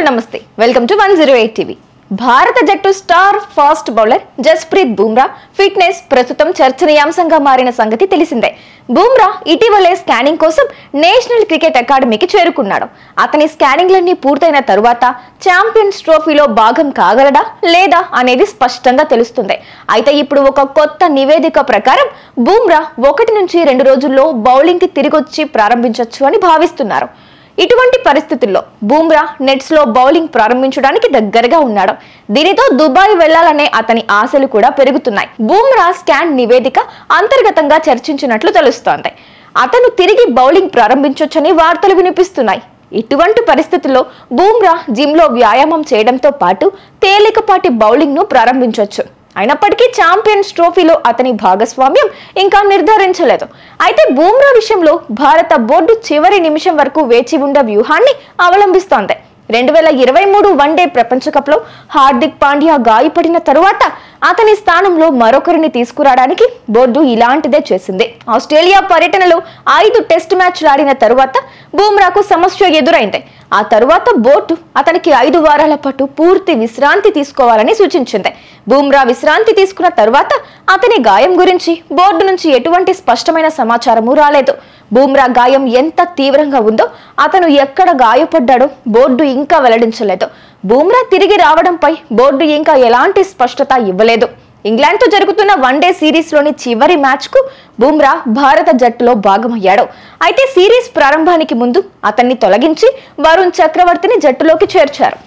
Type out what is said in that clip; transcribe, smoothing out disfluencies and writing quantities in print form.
Hello నమస్తే welcome to 108 TV. భారత జట్టు star fast bowler Jasprit Bumrah fitness ప్రస్తుతం చర్చనీయాంశంగా మారిన సంగతి తెలిసిందే. బుమ్రా ఇటీవలే స్కానింగ్ కోసం నేషనల్ క్రికెట్ అకాడమీకి చేరుకున్నాడు. అతని స్కానింగ్లన్నీ పూర్తయిన తరువాత ఛాంపియన్స్ ట్రోఫీలో భాగం కాగలడా లేదా అనేది స్పష్టంగా తెలుస్తుంది. అయితే ఇప్పుడు ఒక కొత్త నివేదిక ప్రకారం బుమ్రా 1 నుంచి 2 రోజుల్లో బౌలింగ్ కి తిరిగొచ్చి ప్రారంభించొచ్చు అని భావిస్తున్నారు. ఇటువంటి పరిస్థితుల్లో బుమ్రా నెట్స్ లో బౌలింగ్ ప్రారంభించడానికి దగ్గరగా ఉన్నాడు. దీనితో దుబాయ్ వెళ్లాలనే అతని ఆశలు కూడా పెరుగుతున్నాయి. బుమ్రా స్కాన్ నివేదిక అంతర్గతంగా చర్చించినట్లు తెలుస్తోంది. అతను తిరిగి బౌలింగ్ ప్రారంభించొచ్చని వార్తలు వినిపిస్తున్నాయి. ఇటువంటి పరిస్థితుల్లో బుమ్రా జిమ్ లో వ్యాయామం చేయడంతో పాటు తేలికపాటి బౌలింగ్ ను ప్రారంభించొచ్చు. అయినప్పటికీ ఛాంపియన్స్ ట్రోఫీలో అతని భాగస్వామ్యం ఇంకా నిర్ధారించలేదు. అయితే బుమ్రా విషయంలో భారత బోర్డు చివరి నిమిషం వరకు వేచి ఉండే వ్యూహాన్ని అవలంబిస్తోంది. 2023 వన్డే ప్రపంచ కప్ లో హార్దిక్ పాండ్యా గాయపడిన తరువాత అతని స్థానంలో మరొకరిని తీసుకురావడానికి బోర్డు ఇలాంటిదే చేసింది. ఆస్ట్రేలియా పర్యటనలో 5 టెస్ట్ మ్యాచ్లు ఆడిన తరువాత బుమ్రాకు సమస్య ఎదురైంది. ఆ తరువాత బోర్డు అతనికి 5 వారాల పాటు పూర్తి విశ్రాంతి తీసుకోవాలని సూచించింది. బుమ్రా విశ్రాంతి తీసుకున్న తరువాత అతని గాయం గురించి బోర్డు నుంచి ఎటువంటి స్పష్టమైన సమాచారము రాలేదు. బుమ్రా గాయం ఎంత తీవ్రంగా ఉందో, అతను ఎక్కడ గాయపడ్డాడో బోర్డు ఇంకా వెల్లడించలేదు. బుమ్రా తిరిగి రావడంపై బోర్డు ఇంకా ఎలాంటి స్పష్టత ఇవ్వలేదు. ఇంగ్లాండ్ తో జరుగుతున్న వన్డే సిరీస్ లోని చివరి మ్యాచ్ కు బుమ్రా భారత జట్టులో భాగమయ్యాడు. అయితే సిరీస్ ప్రారంభానికి ముందు అతన్ని తొలగించి వరుణ్ చక్రవర్తిని జట్టులోకి చేర్చారు.